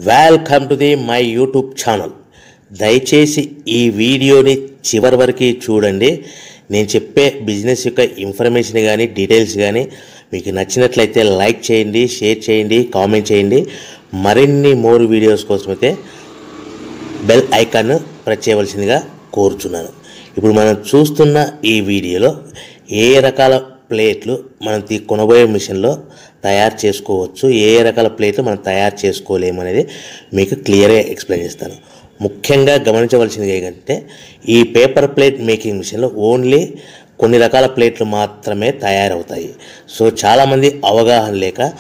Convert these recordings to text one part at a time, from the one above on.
Welcome to the my YouTube channel. దయచేసి ఈ వీడియోని చివరి వరకు చూడండి. నేను చెప్పే బిజినెస్ యొక్క ఇన్ఫర్మేషన్ కానీ డీటెయిల్స్ కానీ మీకు నచ్చినట్లయితే లైక్ చేయండి, షేర్ చేయండి, కామెంట్ చేయండి. మరిన్ని మోర్ వీడియోస్ కోసమైతే బెల్ ఐకాన్ ప్రెస్ చేయవలసిందిగా కోరుచున్నాను. ఇప్పుడు మనం చూస్తున్న ఈ వీడియోలో ఏ రకాల ప్లేట్లు మనం కొనబోయే మిషన్లో తయారు చేసుకోవచ్చు, ఏ రకాల ప్లేట్లు మనం తయారు చేసుకోలేము అనేది మీకు క్లియర్గా ఎక్స్ప్లెయిన్ చేస్తాను. ముఖ్యంగా గమనించవలసింది ఏంటంటే ఈ పేపర్ ప్లేట్ మేకింగ్ మిషన్లో ఓన్లీ కొన్ని రకాల ప్లేట్లు మాత్రమే తయారవుతాయి. సో చాలామంది అవగాహన లేక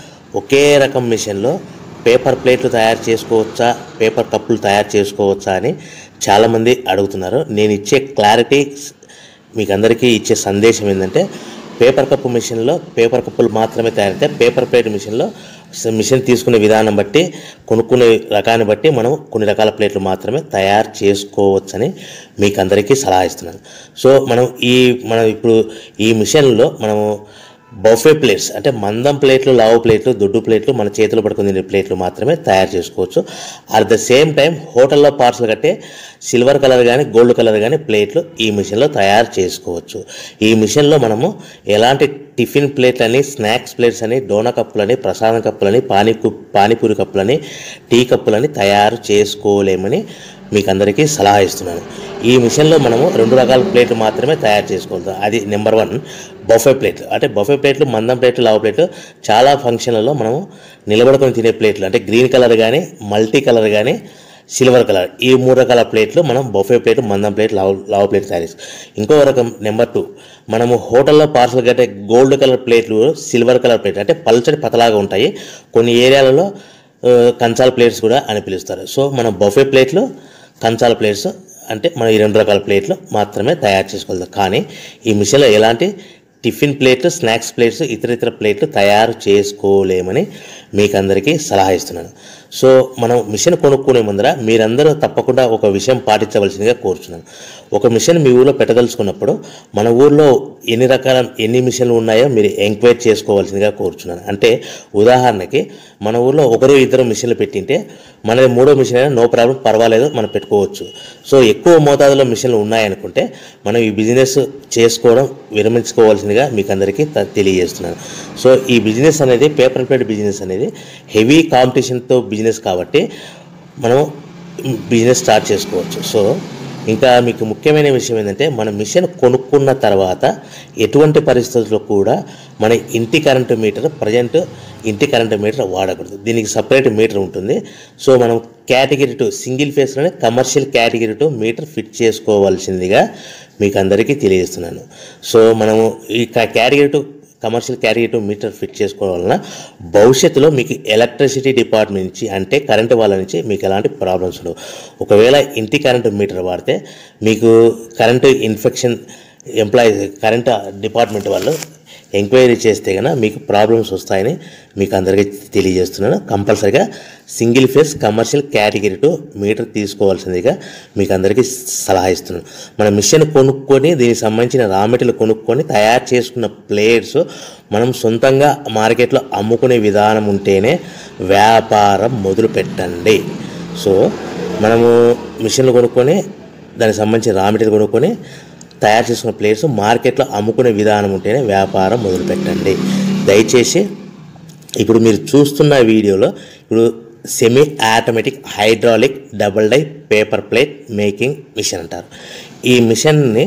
ఒకే రకం మిషన్లో పేపర్ ప్లేట్లు తయారు చేసుకోవచ్చా, పేపర్ కప్పులు తయారు చేసుకోవచ్చా అని చాలామంది అడుగుతున్నారు. నేను ఇచ్చే క్లారిటీ మీకు అందరికీ ఇచ్చే సందేశం ఏంటంటే పేపర్ కప్పు మిషన్లో పేపర్ కప్పులు మాత్రమే తయారైతే, పేపర్ ప్లేట్ మిషన్లో మిషన్ తీసుకునే విధానం బట్టి, కొనుక్కునే రకాన్ని బట్టి మనం కొన్ని రకాల ప్లేట్లు మాత్రమే తయారు చేసుకోవచ్చని మీకు అందరికీ సలహా ఇస్తున్నాను. సో మనం ఇప్పుడు ఈ మిషన్లో మనము బఫే ప్లేట్స్ అంటే మందం ప్లేట్లు, లావు ప్లేట్లు, దొడ్డు ప్లేట్లు, మన చేతిలో పట్టుకుని తినే ప్లేట్లు మాత్రమే తయారు చేసుకోవచ్చు. అట్ ద సేమ్ టైం హోటల్లో పార్సల్ కట్టే సిల్వర్ కలర్ కానీ గోల్డ్ కలర్ కానీ ప్లేట్లు ఈ మిషన్లో తయారు చేసుకోవచ్చు. ఈ మిషన్లో మనము ఎలాంటి టిఫిన్ ప్లేట్లని, స్నాక్స్ ప్లేట్స్ అని, డోనా కప్పులని, ప్రసాదం కప్పులని, పానీపూరి కప్పులని, టీ కప్పులని తయారు చేసుకోలేమని మీకు అందరికీ సలహా ఇస్తున్నాను. ఈ మిషన్లో మనము 2 రకాల ప్లేట్లు మాత్రమే తయారు చేసుకోగలుగుతాం. అది నెంబర్ 1 బఫే ప్లేట్లు. అంటే బఫే ప్లేట్లు, మందం ప్లేట్లు, లావు ప్లేట్లు చాలా ఫంక్షన్లలో మనము నిలబడుకొని తినే ప్లేట్లు అంటే గ్రీన్ కలర్ కానీ, మల్టీ కలర్ కానీ, సిల్వర్ కలర్, ఈ 3 రకాల ప్లేట్లు మనం బఫే ప్లేట్, మందం ప్లేట్, లావు ప్లేట్ తయారు చేస్తాం. ఇంకో రకం నెంబర్ 2 మనము హోటల్లో పార్సల్ కట్టే గోల్డ్ కలర్ ప్లేట్లు, సిల్వర్ కలర్ ప్లేట్ అంటే పల్చడి పతలాగా ఉంటాయి. కొన్ని ఏరియాలలో కంచాల ప్లేట్స్ కూడా అని పిలుస్తారు. సో మనం బఫే ప్లేట్లు, కంచాల ప్లేట్స్ అంటే మనం ఈ 2 రకాల ప్లేట్లు మాత్రమే తయారు చేసుకోగలుగుతాం. కానీ ఈ మిషన్లో ఎలాంటి టిఫిన్ ప్లేట్లు, స్నాక్స్ ప్లేట్స్, ఇతర ప్లేట్లు తయారు చేసుకోలేమని మీకు అందరికీ సలహా ఇస్తున్నాను. సో మనం మిషన్ కొనుక్కునే ముందర మీరందరూ తప్పకుండా ఒక విషయం పాటించవలసిందిగా కోరుచున్నాను. ఒక మిషన్ మీ ఊళ్ళో పెట్టదలుచుకున్నప్పుడు మన ఊళ్ళో ఎన్ని మిషన్లు ఉన్నాయో మీరు ఎంక్వైరీ చేసుకోవాల్సిందిగా కోరుచున్నాను. అంటే ఉదాహరణకి మన ఊళ్ళో 1-2 మిషన్లు పెట్టింటే మనది 3వ మిషన్ అయినా నో ప్రాబ్లం, పర్వాలేదు, మనం పెట్టుకోవచ్చు. సో ఎక్కువ మోతాదులో మిషన్లు ఉన్నాయనుకుంటే మనం ఈ బిజినెస్ చేసుకోవడం విరమించుకోవాల్సిందిగా మీకు అందరికీ తెలియజేస్తున్నాను. సో ఈ బిజినెస్ అనేది, పేపర్ ప్లేట్ బిజినెస్ అనేది హెవీ కాంపిటీషన్తో బిజినెస్ కాబట్టి మనం బిజినెస్ స్టార్ట్ చేసుకోవచ్చు. సో ఇంకా మీకు ముఖ్యమైన విషయం ఏంటంటే మన మిషన్ కొనుక్కున్న తర్వాత ఎటువంటి పరిస్థితుల్లో కూడా మన ఇంటి కరెంటు మీటర్, ప్రజెంట్ ఇంటి కరెంటు మీటర్ వాడకూడదు. దీనికి సపరేట్ మీటర్ ఉంటుంది. సో మనం కేటగిరీ 2 సింగిల్ ఫేస్లోనే కమర్షియల్ కేటగిరీ 2 మీటర్ ఫిట్ చేసుకోవాల్సిందిగా మీకు అందరికీ తెలియజేస్తున్నాను. సో మనము ఈ category 2 commercial category 2 meter fit చేసుకోవడం వలన భవిష్యత్తులో మీకు ఎలక్ట్రిసిటీ డిపార్ట్మెంట్ నుంచి అంటే కరెంటు వాళ్ళ నుంచి మీకు ఎలాంటి ప్రాబ్లమ్స్ ఉండవు. ఒకవేళ ఇంటి కరెంటు మీటర్ వాడితే మీకు కరెంటు ఇన్ఫెక్షన్ కరెంటు డిపార్ట్మెంట్ వాళ్ళు ఎంక్వైరీ చేస్తే కనుక మీకు ప్రాబ్లమ్స్ వస్తాయని మీకు అందరికీ తెలియజేస్తున్నాను. కంపల్సరీగా single phase commercial category 2 metre తీసుకోవాల్సిందిగా మీకు అందరికీ సలహా ఇస్తున్నాను. మన మిషన్ కొనుక్కొని దీనికి సంబంధించిన రా మెటీరియల్ కొనుక్కొని తయారు చేసుకున్న ప్లేట్స్ మనం సొంతంగా మార్కెట్లో అమ్ముకునే విధానం ఉంటేనే వ్యాపారం మొదలు పెట్టండి. సో మనము మిషన్లు కొనుక్కొని దానికి సంబంధించిన రా మెటీరియల్ కొనుక్కొని తయారు చేసుకున్న ప్లేట్స్ మార్కెట్లో అమ్ముకునే విధానం ఉంటేనే వ్యాపారం మొదలుపెట్టండి. దయచేసి ఇప్పుడు మీరు చూస్తున్న వీడియోలో ఇప్పుడు semi automatic hydraulic double die paper plate making machine అంటారు. ఈ మిషన్ని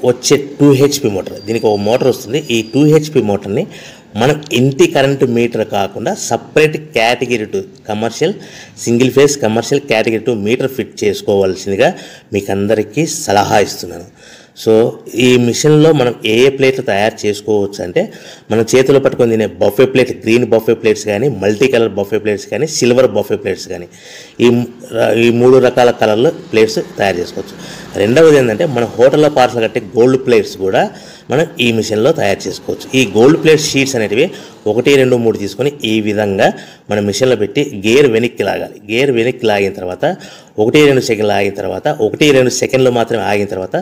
వచ్చే 2 HP మోటార్, దీనికి ఒక మోటార్ వస్తుంది. ఈ 2 HP మోటార్ని మనం ఇంటి కరెంటు మీటర్ కాకుండా separate category 2 commercial single phase commercial category 2 meter fit చేసుకోవాల్సిందిగా మీకు అందరికీ సలహా ఇస్తున్నాను. సో ఈ మిషన్లో మనం ఏ ప్లేట్లు తయారు చేసుకోవచ్చు అంటే మనం చేతిలో పట్టుకొని తినే buffet plate, green buffet plates కానీ, మల్టీ కలర్ బఫే ప్లేట్స్ కానీ, సిల్వర్ బఫే ప్లేట్స్ కానీ, ఈ 3 రకాల కలర్లో ప్లేట్స్ తయారు చేసుకోవచ్చు. రెండవది ఏంటంటే మన హోటల్లో పార్సల్ కట్టే గోల్డ్ ప్లేట్స్ కూడా మనం ఈ మిషన్లో తయారు చేసుకోవచ్చు. ఈ గోల్డ్ ప్లేట్ షీట్స్ అనేటివి 1, 2, 3 తీసుకొని ఈ విధంగా మన మిషన్లో పెట్టి గేర్ వెనక్కి లాగాలి. గేర్ వెనక్కి లాగిన తర్వాత 1-2 సెకండ్లు ఆగిన తర్వాత 1-2 సెకండ్లు మాత్రమే ఆగిన తర్వాత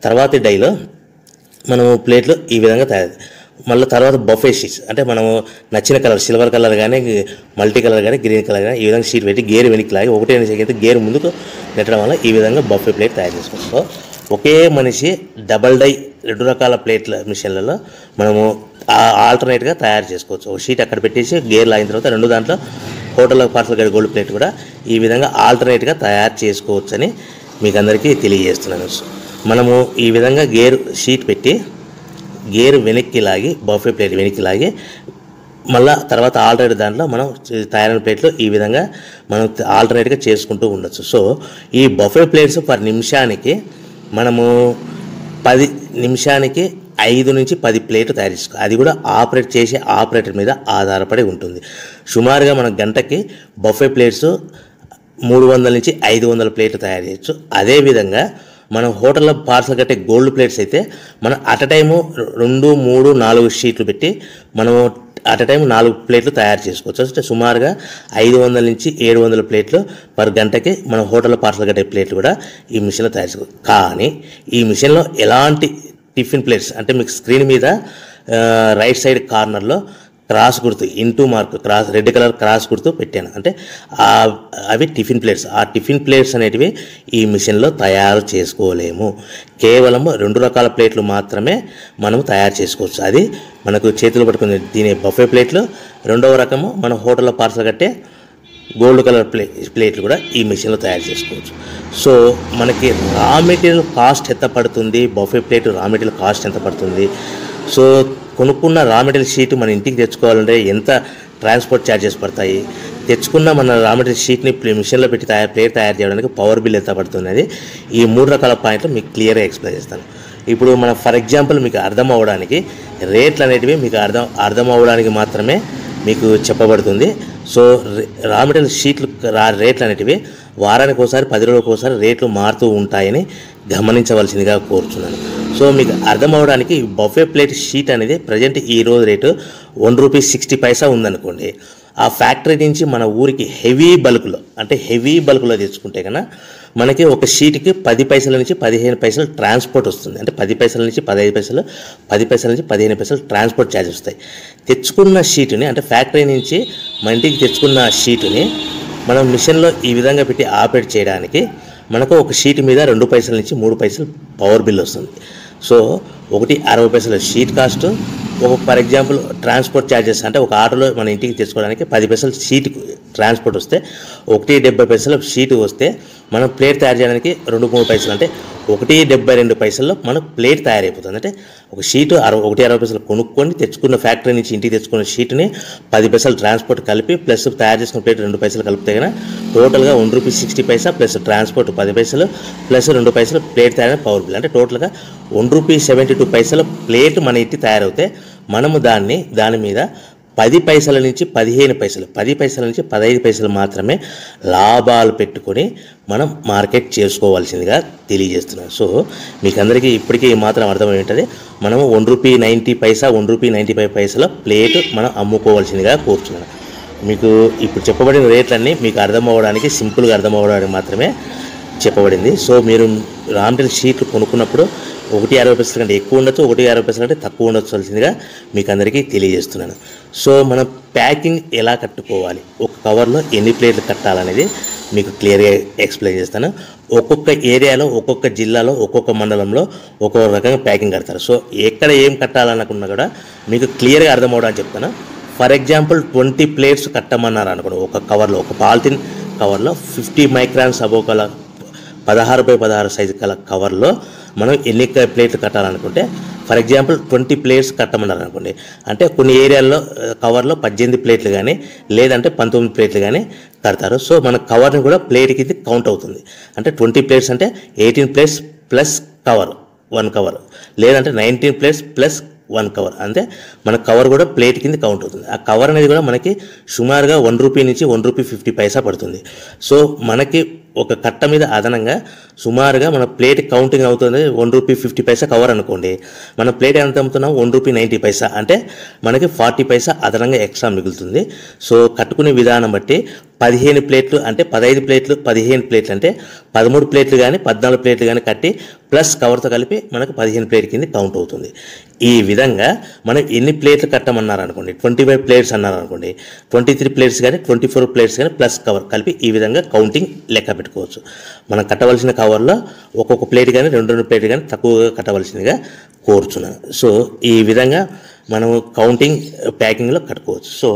తర్వాతి డైలో మనము ప్లేట్లు ఈ విధంగా తయారు మళ్ళీ తర్వాత బఫే షీట్స్ అంటే మనము నచ్చిన కలర్ సిల్వర్ కలర్ కానీ మల్టీ కలర్ కానీ గ్రీన్ కలర్ కానీ ఈ విధంగా షీట్ పెట్టి గేర్ వెనక్కి లాగి 1 సెకండ్ గేర్ ముందుకు నెట్టడం వల్ల ఈ విధంగా బఫే ప్లేట్ తయారు చేసుకోవచ్చు. సో ఒకే మనిషి డబల్ డై 2 రకాల ప్లేట్ల మిషన్లలో మనము ఆల్టర్నేట్గా తయారు చేసుకోవచ్చు. ఒక షీట్ అక్కడ పెట్టేసి గేర్ లాగిన తర్వాత 2 దాంట్లో హోటల్ పార్సల్ గడి గోల్డ్ ప్లేట్ కూడా ఈ విధంగా ఆల్టర్నేట్గా తయారు చేసుకోవచ్చు అని మీకు అందరికీ తెలియజేస్తున్నాను. మనము ఈ విధంగా గేర్ షీట్ పెట్టి గేర్ వెనక్కి లాగి బఫే ప్లేట్ వెనక్కి లాగి మళ్ళీ తర్వాత ఆల్టర్నేట్ దాంట్లో మనం తయారైన ప్లేట్లు ఈ విధంగా మనం ఆల్టర్నేట్గా చేసుకుంటూ ఉండొచ్చు. సో ఈ బఫే ప్లేట్స్ పర్ నిమిషానికి మనము 10 నిమిషానికి 5 నుంచి 10 ప్లేట్లు తయారు చేసుకోవాలి. అది కూడా ఆపరేట్ చేసే ఆపరేటర్ మీద ఆధారపడి ఉంటుంది. సుమారుగా మన గంటకి బఫే ప్లేట్స్ 300 నుంచి 500 ప్లేట్లు తయారు చేయొచ్చు. అదేవిధంగా మనం హోటల్లో పార్సల్ కట్టే గోల్డ్ ప్లేట్స్ అయితే మనం అట్ టైము 2, 3, 4 షీట్లు పెట్టి మనము అట్ టైం 4 ప్లేట్లు తయారు చేసుకోవచ్చు. అంటే సుమారుగా 500 నుంచి 700 ప్లేట్లు పర్ గంటకి మనం హోటల్లో పార్సల్ కట్టే ప్లేట్లు కూడా ఈ మిషన్లో తయారు చేసుకోవచ్చు. కానీ ఈ మిషన్లో ఎలాంటి టిఫిన్ ప్లేట్స్ అంటే మీకు స్క్రీన్ మీద రైట్ సైడ్ కార్నర్లో క్రాస్ గుర్తు into mark cross red colour cross గుర్తు పెట్టాను. అంటే అవి టిఫిన్ ప్లేట్స్. ఆ టిఫిన్ ప్లేట్స్ అనేటివి ఈ మిషన్లో తయారు చేసుకోలేము. కేవలం 2 రకాల ప్లేట్లు మాత్రమే మనం తయారు చేసుకోవచ్చు. అది మనకు చేతులు పట్టుకుని తినే బఫే ప్లేట్లు, 2వ రకము మన హోటల్లో పార్సల్ కట్టే గోల్డ్ కలర్ ప్లేట్లు కూడా ఈ మిషన్లో తయారు చేసుకోవచ్చు. సో మనకి రా మెటీరియల్ కాస్ట్ ఎంత పడుతుంది, buffet plate raw material cost ఎంత పడుతుంది, సో కొనుక్కున్న రా మెటీరియల్ షీట్ మన ఇంటికి తెచ్చుకోవాలంటే ఎంత ట్రాన్స్పోర్ట్ ఛార్జెస్ పడతాయి, తెచ్చుకున్న మన రా మెటీరియల్ షీట్ని మిషన్లో పెట్టి ప్లేట్ తయారు చేయడానికి పవర్ బిల్ ఎంత పడుతుంది అనేది ఈ 3 రకాల పాయింట్లు మీకు క్లియర్గా ఎక్స్ప్లెయిన్ చేస్తాను. ఇప్పుడు మన ఫర్ ఎగ్జాంపుల్ మీకు అర్థం అవ్వడానికి రేట్లు అనేటివి మీకు అర్థం అవ్వడానికి మాత్రమే మీకు చెప్పబడుతుంది. సో రా మెటీరియల్ షీట్లు రేట్లు అనేటివి వారానికి ఒకసారి 10 రోజులకు ఒకసారి రేట్లు మారుతూ ఉంటాయని గమనించవలసిందిగా కోరుతున్నాను. సో మీకు అర్థం అవ్వడానికి బఫే ప్లేట్ షీట్ అనేది ప్రజెంట్ ఈరోజు రేటు ₹1.60 ఉందనుకోండి. ఆ ఫ్యాక్టరీ నుంచి మన ఊరికి హెవీ బల్క్లో తెచ్చుకుంటే కన్నా మనకి ఒక షీట్కి 10 పైసల నుంచి 15 పైసలు ట్రాన్స్పోర్ట్ వస్తుంది. అంటే 10 పైసల నుంచి 15 పైసలు, 10 పైసల నుంచి 15 పైసలు ట్రాన్స్పోర్ట్ ఛార్జెస్ వస్తాయి. తెచ్చుకున్న షీటుని అంటే ఫ్యాక్టరీ నుంచి మన ఇంటికి తెచ్చుకున్న షీటుని మనం మిషన్లో ఈ విధంగా పెట్టి ఆపరేట్ చేయడానికి మనకు ఒక షీట్ మీద 2 పైసల నుంచి 3 పైసలు పవర్ బిల్ వస్తుంది. సో ఒకటి 60 పైసల షీట్ కాస్ట్, ఒక ఫర్ ఎగ్జాంపుల్ ట్రాన్స్పోర్ట్ ఛార్జెస్ అంటే ఒక ఆటోలో మన ఇంటికి తెచ్చుకోవడానికి 10 పైసలు షీట్ ట్రాన్స్పోర్ట్ వస్తే, 1.70 పైసలు షీట్ వస్తే మనం ప్లేట్ తయారు చేయడానికి 2-3 పైసలు అంటే 1.72 పైసల్లో మన ప్లేట్ తయారైపోతుంది. అంటే ఒక షీటు 1.60 పైసలు కొనుక్కొని తెచ్చుకున్న ఫ్యాక్టరీ నుంచి ఇంటికి తెచ్చుకున్న షీట్ని 10 పైసలు ట్రాన్స్పోర్ట్ కలిపి ప్లస్ తయారు చేసుకున్న ప్లేట్ 2 పైసలు కలిపితే కన్నా టోటల్గా ₹1.60 ప్లస్ ట్రాన్స్పోర్ట్ 10 పైసలు ప్లస్ 2 పైసలు ప్లేట్ తయారైన పవర్ బిల్ అంటే టోటల్గా ₹1.72 ప్లేట్ మన ఇంటి తయారవుతే మనము దాని మీద 10 పైసల నుంచి 15 పైసలు, 10 పైసల నుంచి 15 పైసలు మాత్రమే లాభాలు పెట్టుకొని మనం మార్కెట్ చేసుకోవాల్సిందిగా తెలియజేస్తున్నాను. సో మీకు అందరికీ ఇప్పటికీ మాత్రం అర్థమవుతుంది. మనము ₹1.90 ₹1.95 ప్లేట్ మనం అమ్ముకోవాల్సిందిగా కోరుతున్నాను. మీకు ఇప్పుడు చెప్పబడిన రేట్లన్నీ మీకు అర్థం అవ్వడానికి సింపుల్గా అర్థం అవ్వడానికి మాత్రమే చెప్పబడింది. సో మీరు రా మెటీరియల్ షీట్లు కొనుక్కున్నప్పుడు 1.60 కంటే ఎక్కువ ఉండొచ్చు, 1.60 కంటే తక్కువ ఉండొచ్చువలసిందిగా మీకు అందరికీ తెలియజేస్తున్నాను. సో మనం ప్యాకింగ్ ఎలా కట్టుకోవాలి, ఒక కవర్లో ఎన్ని ప్లేట్లు కట్టాలనేది మీకు క్లియర్గా ఎక్స్ప్లెయిన్ చేస్తాను. ఒక్కొక్క ఏరియాలో, ఒక్కొక్క జిల్లాలో, ఒక్కొక్క మండలంలో ఒక్కొక్క రకంగా ప్యాకింగ్ కడతారు. సో ఎక్కడ ఏం కట్టాలనుకున్నా కూడా మీకు క్లియర్గా అర్థం అవ్వడానికి చెప్తాను. ఫర్ ఎగ్జాంపుల్ 20 ప్లేట్స్ కట్టమన్నారు అనుకోండి, ఒక కవర్లో, ఒక పాలిథిన్ కవర్లో 50 మైక్రాన్స్ అబోవ్ కల 16x16 సైజు కల కవర్లో మనం ఎన్ని ప్లేట్లు కట్టాలనుకుంటే ఫర్ ఎగ్జాంపుల్ 20 ప్లేట్స్ కట్టమన్నారు అనుకోండి, అంటే కొన్ని ఏరియాల్లో కవర్లో 18 ప్లేట్లు కానీ లేదంటే 19 ప్లేట్లు కానీ కడతారు. సో మన కవర్ని కూడా ప్లేట్ కింద కౌంట్ అవుతుంది. అంటే 20 ప్లేట్స్ అంటే 18 ప్లేట్స్ ప్లస్ కవర్ 1 కవర్, లేదంటే 19 ప్లేట్స్ ప్లస్ 1 కవర్, అంటే మన కవర్ కూడా ప్లేట్ కింద కౌంట్ అవుతుంది. ఆ కవర్ అనేది కూడా మనకి సుమారుగా ₹1 నుంచి ₹1.50 పడుతుంది. సో మనకి ఒక కట్ట మీద అదనంగా సుమారుగా మన ప్లేట్ కౌంటింగ్ అవుతుంది ₹1.50 కవర్ అనుకోండి, మన ప్లేట్ ఎంత అమ్ముతున్నాం ₹1.90 అంటే మనకి 40 పైసా అదనంగా ఎక్స్ట్రా మిగులుతుంది. సో కట్టుకునే విధానం బట్టి 15 ప్లేట్లు అంటే 15 ప్లేట్లు 15 ప్లేట్లు అంటే 13 ప్లేట్లు కానీ 14 ప్లేట్లు కానీ కట్టి ప్లస్ కవర్తో కలిపి మనకు 15 ప్లేట్ కింద కౌంట్ అవుతుంది. ఈ విధంగా మనం ఎన్ని ప్లేట్లు కట్టమన్నారు అనుకోండి, 25 ప్లేట్స్ అన్నారు అనుకోండి, 23 ప్లేట్స్ కానీ 24 ప్లేట్స్ కానీ ప్లస్ కవర్ కలిపి ఈ విధంగా కౌంటింగ్ లెక్క పెట్టుకోవచ్చు. మనం కట్టవలసిన కవర్లో ఒక్కొక్క ప్లేట్ కానీ 2 ప్లేట్ కానీ తక్కువగా కట్టవలసిందిగా కోరుచున్నాను. సో ఈ విధంగా మనం కౌంటింగ్ ప్యాకింగ్లో కట్టుకోవచ్చు. సో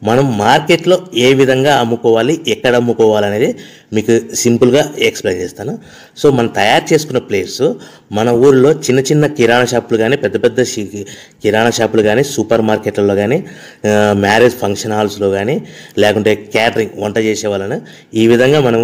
మనం మార్కెట్లో ఏ విధంగా అమ్ముకోవాలి, ఎక్కడ అమ్ముకోవాలి అనేది మీకు సింపుల్గా ఎక్స్ప్లెయిన్ చేస్తాను. సో మనం తయారు చేసుకున్న ప్లేట్స్ మన ఊళ్ళో చిన్న చిన్న కిరాణా షాపులు కానీ పెద్ద పెద్ద కిరాణా షాపులు కానీ సూపర్ మార్కెట్లలో కానీ మ్యారేజ్ ఫంక్షన్ హాల్స్లో కానీ లేకుంటే క్యాటరింగ్ వంట చేసే వాళ్ళని ఈ విధంగా మనం